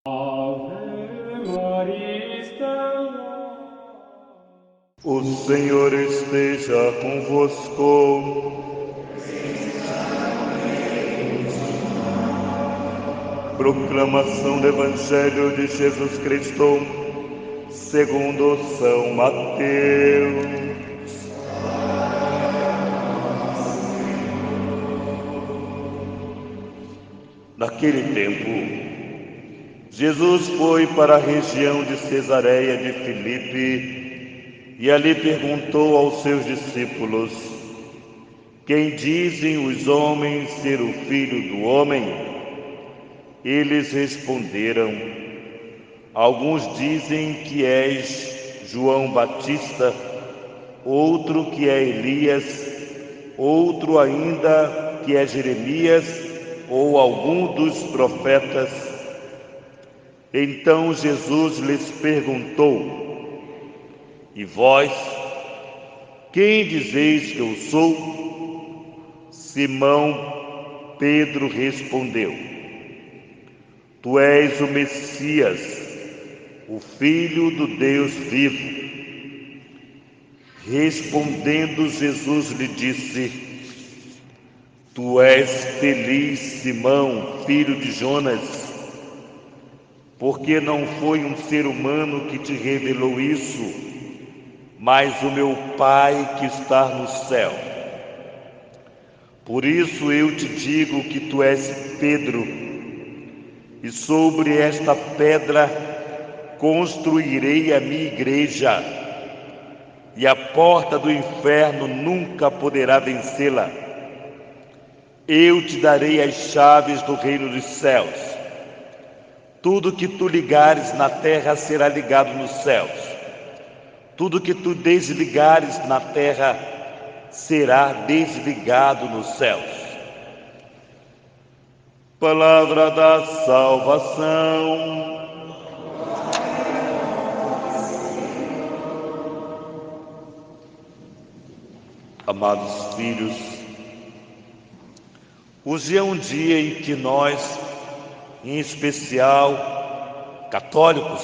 Ave Maria, Stella. O Senhor esteja convosco. Proclamação do Evangelho de Jesus Cristo, segundo São Mateus. Naquele tempo, Jesus foi para a região de Cesareia de Filipe e ali perguntou aos seus discípulos: quem dizem os homens ser o Filho do Homem? Eles responderam: alguns dizem que és João Batista, outro que é Elias, outro ainda que é Jeremias ou algum dos profetas. Então Jesus lhes perguntou: e vós, quem dizeis que eu sou? Simão Pedro respondeu: tu és o Messias, o Filho do Deus vivo. Respondendo Jesus lhe disse: tu és feliz, Simão, filho de Jonas, porque não foi um ser humano que te revelou isso, mas o meu Pai que está no céu. Por isso eu te digo que tu és Pedro, e sobre esta pedra construirei a minha igreja, e a porta do inferno nunca poderá vencê-la. Eu te darei as chaves do reino dos céus. Tudo que tu ligares na terra será ligado nos céus. Tudo que tu desligares na terra será desligado nos céus. Palavra da salvação. Amados filhos, hoje é um dia em que nós, em especial católicos,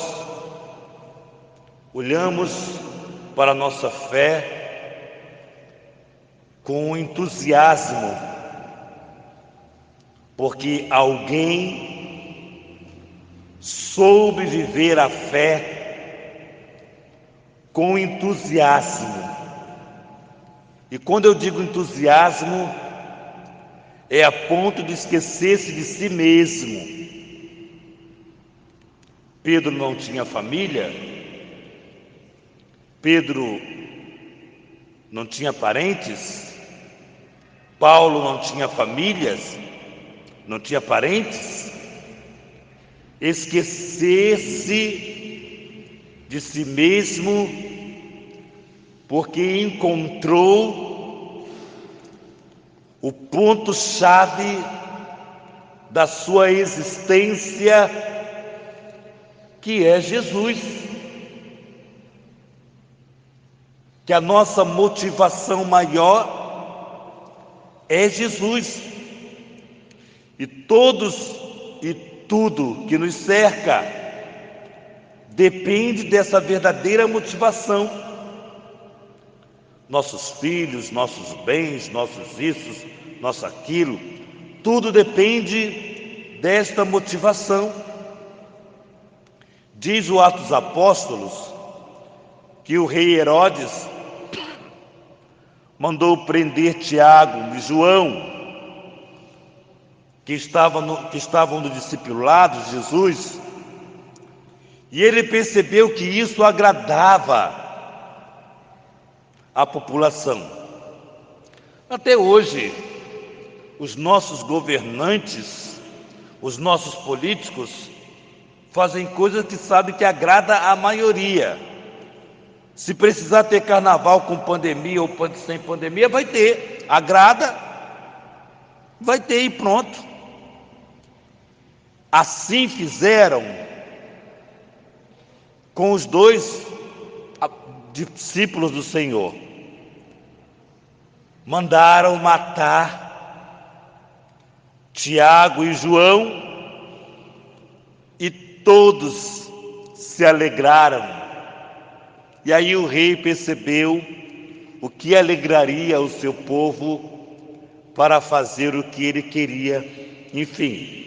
olhamos para a nossa fé com entusiasmo, porque alguém soube viver a fé com entusiasmo. E quando eu digo entusiasmo, é a ponto de esquecer-se de si mesmo. Pedro não tinha família, Pedro não tinha parentes, Paulo não tinha famílias, não tinha parentes. Esquecer-se de si mesmo, porque encontrou o ponto-chave da sua existência, que é Jesus. Que a nossa motivação maior é Jesus. E todos e tudo que nos cerca depende dessa verdadeira motivação. Nossos filhos, nossos bens, nossos isso, nosso aquilo, tudo depende desta motivação. Diz o Atos dos Apóstolos que o rei Herodes mandou prender Tiago e João, que estavam no discipulado de Jesus, e ele percebeu que isso agradava a população. Até hoje, os nossos governantes, os nossos políticos, fazem coisas que sabem que agrada a maioria. Se precisar ter carnaval com pandemia ou sem pandemia, vai ter. Agrada, vai ter e pronto. Assim fizeram com os dois discípulos do Senhor. Mandaram matar Tiago e João e todos se alegraram. E aí o rei percebeu o que alegraria o seu povo para fazer o que ele queria, enfim.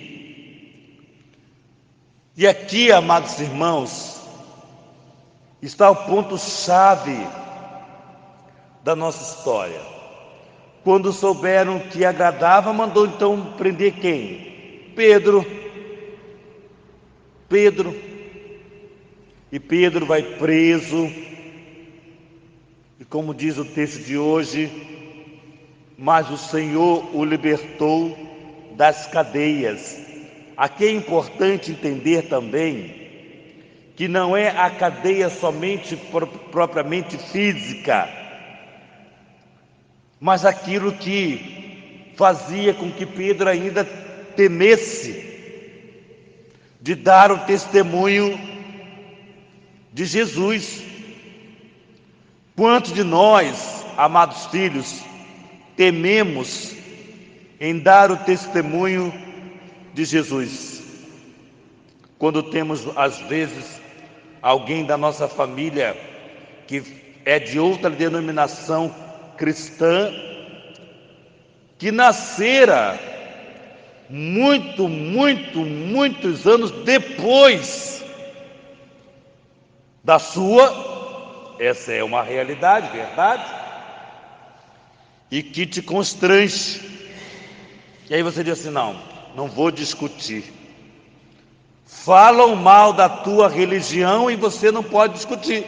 E aqui, amados irmãos, está o ponto-chave da nossa história. Quando souberam que agradava, mandou então prender quem? Pedro. E Pedro vai preso. E como diz o texto de hoje, mas o Senhor o libertou das cadeias. Aqui é importante entender também que não é a cadeia somente propriamente física, mas aquilo que fazia com que Pedro ainda temesse de dar o testemunho de Jesus. Quantos de nós, amados filhos, tememos em dar o testemunho de Jesus? Quando temos, às vezes, alguém da nossa família que é de outra denominação cristã, que nascera muitos anos depois da sua, essa é uma realidade, verdade? E que te constrange. E aí você diz assim: não vou discutir. Falam mal da tua religião e você não pode discutir.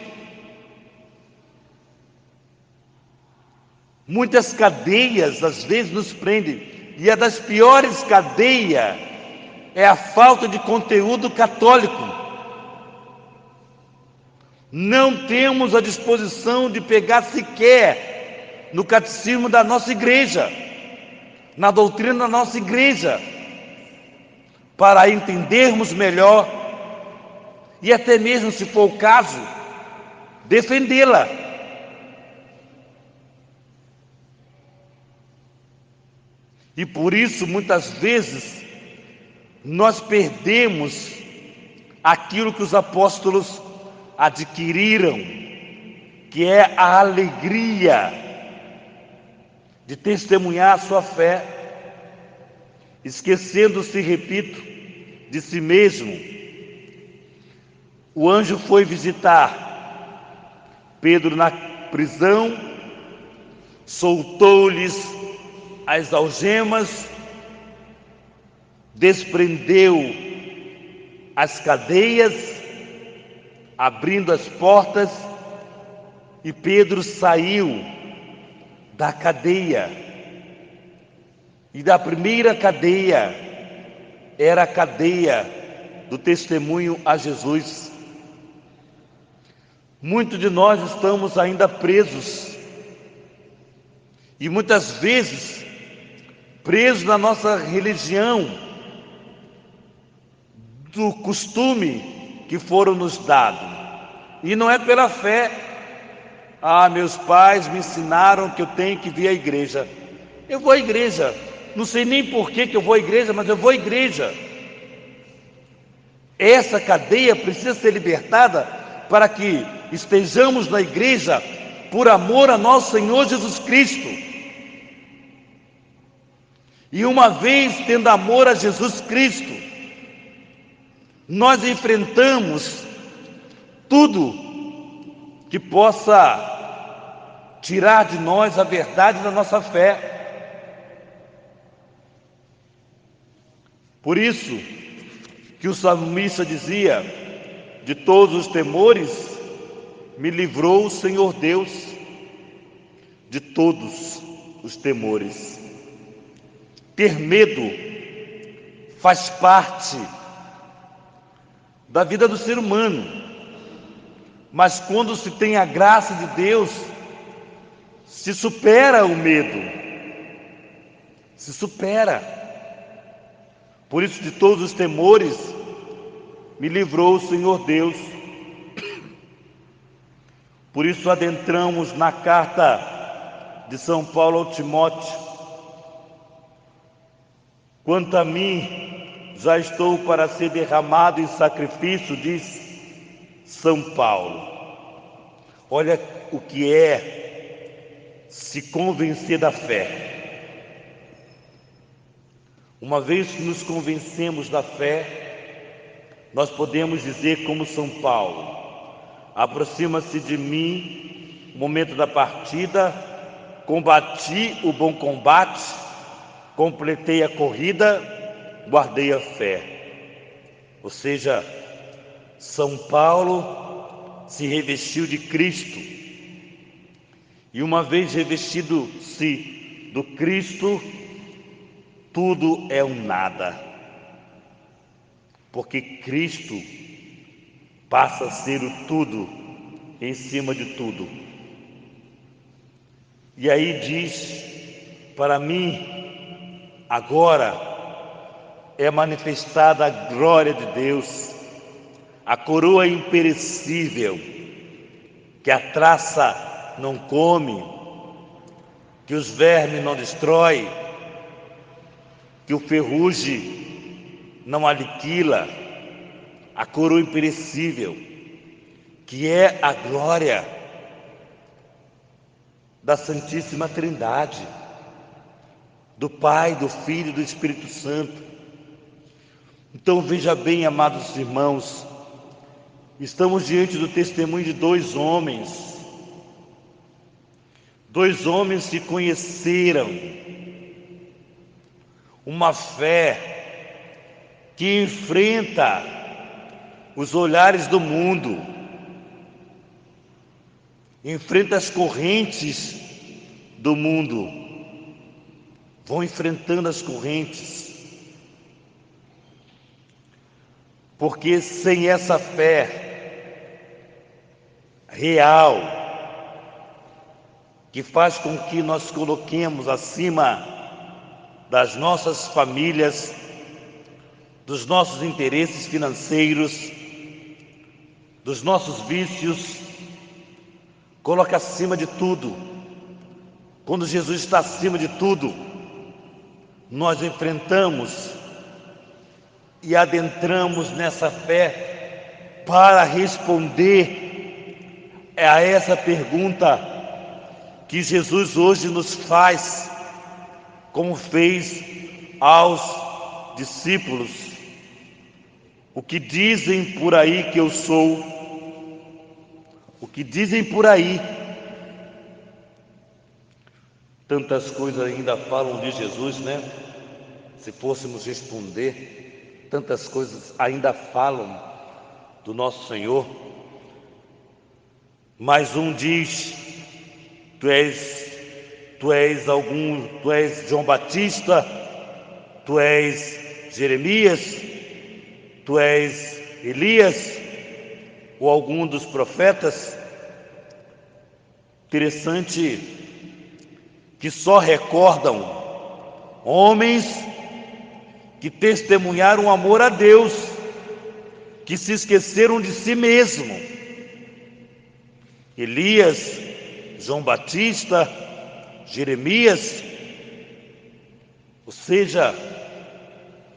Muitas cadeias às vezes nos prendem, e a das piores cadeias é a falta de conteúdo católico. Não temos a disposição de pegar sequer no catecismo da nossa igreja, na doutrina da nossa igreja, para entendermos melhor e até mesmo, se for o caso, defendê-la. E por isso, muitas vezes, nós perdemos aquilo que os apóstolos adquiriram, que é a alegria de testemunhar a sua fé, esquecendo-se, repito, de si mesmo. O anjo foi visitar Pedro na prisão, soltou-lhes as algemas, desprendeu as cadeias, abrindo as portas, e Pedro saiu da cadeia. E da primeira cadeia era a cadeia do testemunho a Jesus. Muitos de nós estamos ainda presos, e muitas vezes presos na nossa religião, do costume que foram nos dados. E não é pela fé. Meus pais me ensinaram que eu tenho que vir à igreja. Eu vou à igreja, não sei nem por que eu vou à igreja, mas eu vou à igreja. Essa cadeia precisa ser libertada para que estejamos na igreja por amor a nosso Senhor Jesus Cristo. E uma vez tendo amor a Jesus Cristo, nós enfrentamos tudo que possa tirar de nós a verdade da nossa fé. Por isso que o salmista dizia: de todos os temores me livrou o Senhor Deus, de todos os temores. Ter medo faz parte da vida do ser humano, mas quando se tem a graça de Deus, se supera o medo, se supera. Por isso, de todos os temores me livrou o Senhor Deus. Por isso adentramos na carta de São Paulo ao Timóteo: quanto a mim, já estou para ser derramado em sacrifício, diz São Paulo. Olha o que é se convencer da fé. Uma vez que nos convencemos da fé, nós podemos dizer como São Paulo: aproxima-se de mim o momento da partida, combati o bom combate, completei a corrida, guardei a fé. Ou seja, São Paulo se revestiu de Cristo, e uma vez revestido-se do Cristo, tudo é um nada, porque Cristo passa a ser o tudo em cima de tudo. E aí diz: para mim agora é manifestada a glória de Deus, a coroa imperecível, que a traça não come, que os vermes não destrói, que o ferrugem não aniquila, a coroa imperecível, que é a glória da Santíssima Trindade, do Pai, do Filho e do Espírito Santo. Então veja bem, amados irmãos, estamos diante do testemunho de dois homens que conheceram uma fé que enfrenta os olhares do mundo, enfrenta as correntes do mundo, vão enfrentando as correntes, porque sem essa fé real, que faz com que nós coloquemos acima das nossas famílias, dos nossos interesses financeiros, dos nossos vícios, coloca acima de tudo. Quando Jesus está acima de tudo, nós enfrentamos e adentramos nessa fé para responder a essa pergunta que Jesus hoje nos faz, como fez aos discípulos: o que dizem por aí que eu sou? O que dizem por aí? Tantas coisas ainda falam de Jesus, né? Se fôssemos responder, tantas coisas ainda falam do nosso Senhor. Mas um diz: tu és João Batista, tu és Jeremias, tu és Elias, ou algum dos profetas. Interessante que só recordam homens que testemunharam amor a Deus, que se esqueceram de si mesmo. Elias, João Batista, Jeremias, ou seja,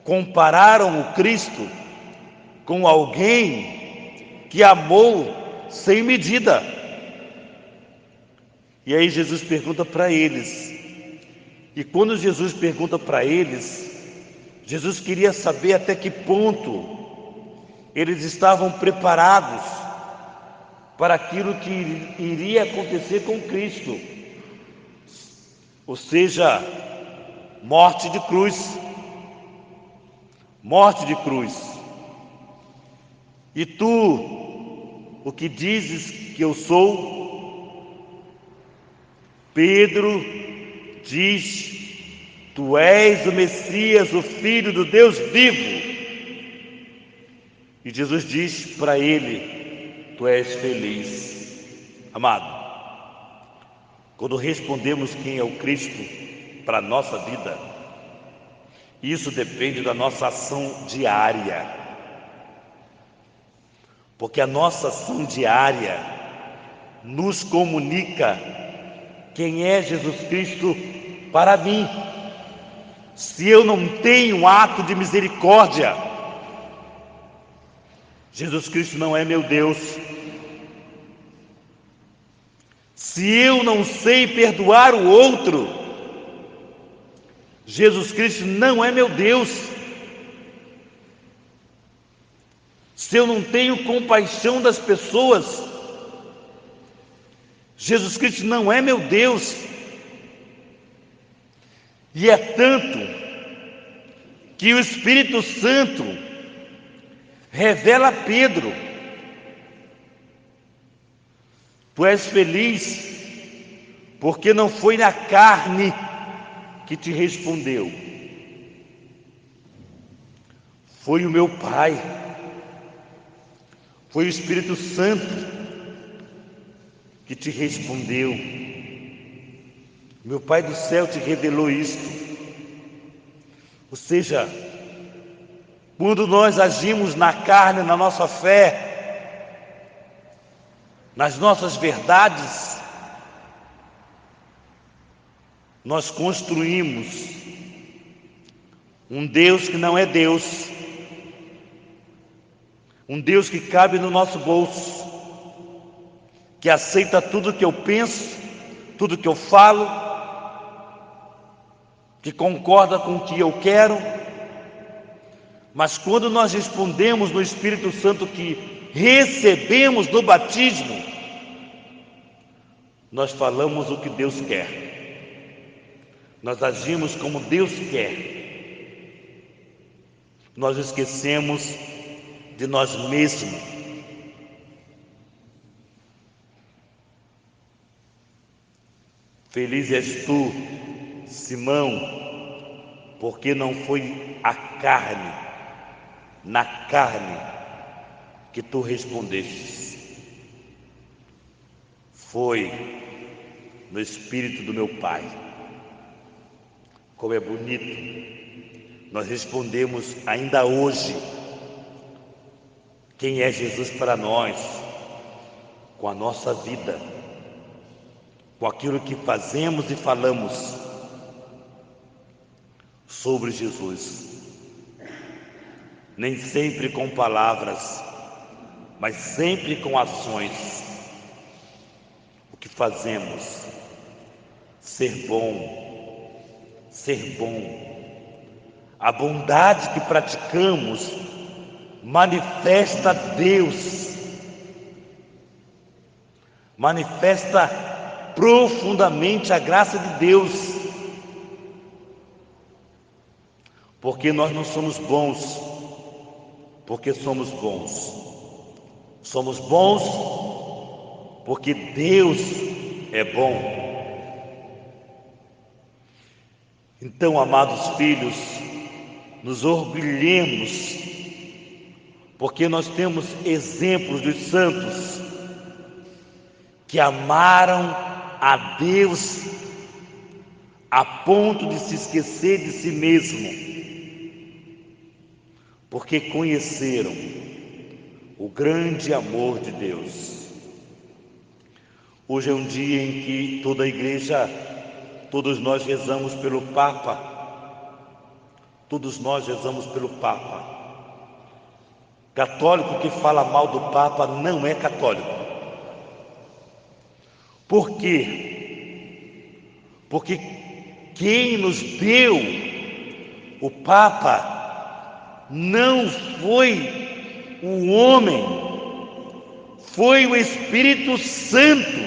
compararam o Cristo com alguém que amou sem medida. E aí Jesus pergunta para eles, e quando Jesus pergunta para eles, Jesus queria saber até que ponto eles estavam preparados para aquilo que iria acontecer com Cristo, ou seja, morte de cruz. Morte de cruz. E tu, o que dizes que eu sou? Pedro diz: tu és o Messias, o Filho do Deus vivo. E Jesus diz para ele: tu és feliz. Amado, quando respondemos quem é o Cristo para a nossa vida, isso depende da nossa ação diária, porque a nossa ação diária nos comunica quem é Jesus Cristo para mim. se eu não tenho um ato de misericórdia, Jesus Cristo não é meu Deus. Se eu não sei perdoar o outro, Jesus Cristo não é meu Deus. Se eu não tenho compaixão das pessoas, Jesus Cristo não é meu Deus. E é tanto que o Espírito Santo revela a Pedro: tu és feliz porque não foi na carne que te respondeu, foi o meu Pai, foi o Espírito Santo que te respondeu. Meu Pai do céu te revelou isto. Ou seja, quando nós agimos na carne, na nossa fé, nas nossas verdades, nós construímos um Deus que não é Deus, um Deus que cabe no nosso bolso, que aceita tudo que eu penso, tudo que eu falo, que concorda com o que eu quero. Mas quando nós respondemos no Espírito Santo que recebemos no batismo, nós falamos o que Deus quer, nós agimos como Deus quer, nós esquecemos de nós mesmos. Feliz és tu, Simão, porque não foi a carne, na carne que tu respondestes, foi no Espírito do meu Pai. Como é bonito, nós respondemos ainda hoje quem é Jesus para nós, com a nossa vida, com aquilo que fazemos e falamos sobre Jesus. Nem sempre com palavras, mas sempre com ações. O que fazemos? Ser bom, ser bom. A bondade que praticamos manifesta Deus, manifesta profundamente a graça de Deus, porque nós não somos bons, porque somos bons. Somos bons porque Deus é bom. Então, amados filhos, nos orgulhemos, porque nós temos exemplos dos santos que amaram a Deus a ponto de se esquecer de si mesmo, porque conheceram o grande amor de Deus. Hoje é um dia em que toda a igreja, todos nós rezamos pelo Papa, todos nós rezamos pelo Papa. Católico que fala mal do Papa não é católico. Por quê? Porque quem nos deu o Papa não foi o homem, foi o Espírito Santo.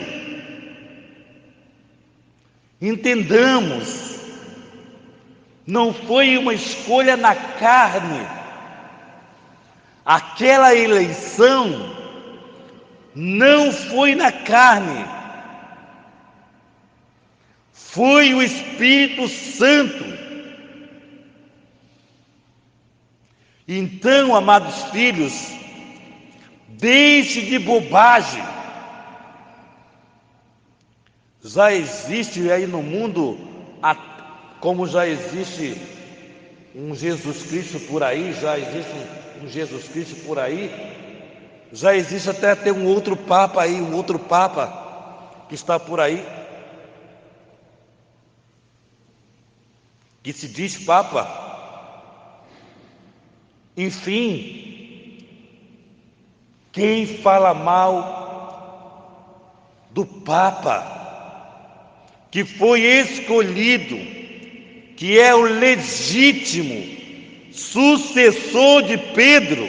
Entendamos, não foi uma escolha na carne. Aquela eleição não foi na carne, foi o Espírito Santo. Então, amados filhos, deixe de bobagem. Já existe aí no mundo, como já existe um Jesus Cristo por aí, já existe um Jesus Cristo por aí, já existe até um outro Papa aí, um outro Papa que está por aí, que se diz Papa. Enfim, quem fala mal do Papa, que foi escolhido, que é o legítimo sucessor de Pedro,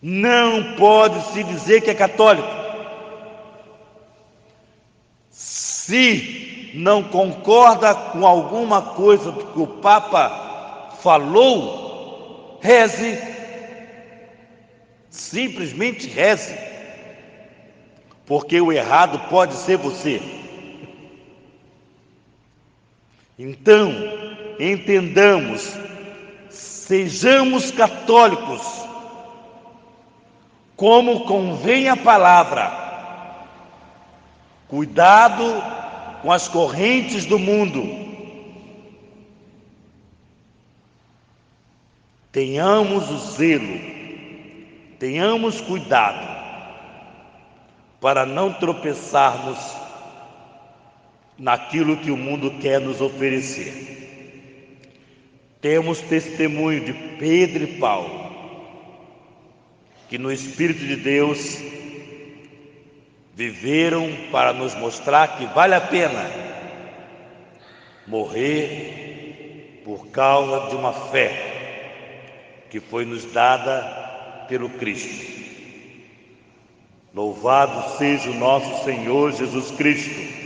não pode se dizer que é católico. Se não concorda com alguma coisa que o Papa falou, reze, simplesmente reze, porque o errado pode ser você. Então, entendamos, sejamos católicos, como convém a palavra. Cuidado com as correntes do mundo. Tenhamos o zelo, tenhamos cuidado para não tropeçarmos naquilo que o mundo quer nos oferecer. Temos testemunho de Pedro e Paulo, que no Espírito de Deus viveram para nos mostrar que vale a pena morrer por causa de uma fé que foi nos dada pelo Cristo. Louvado seja o nosso Senhor Jesus Cristo,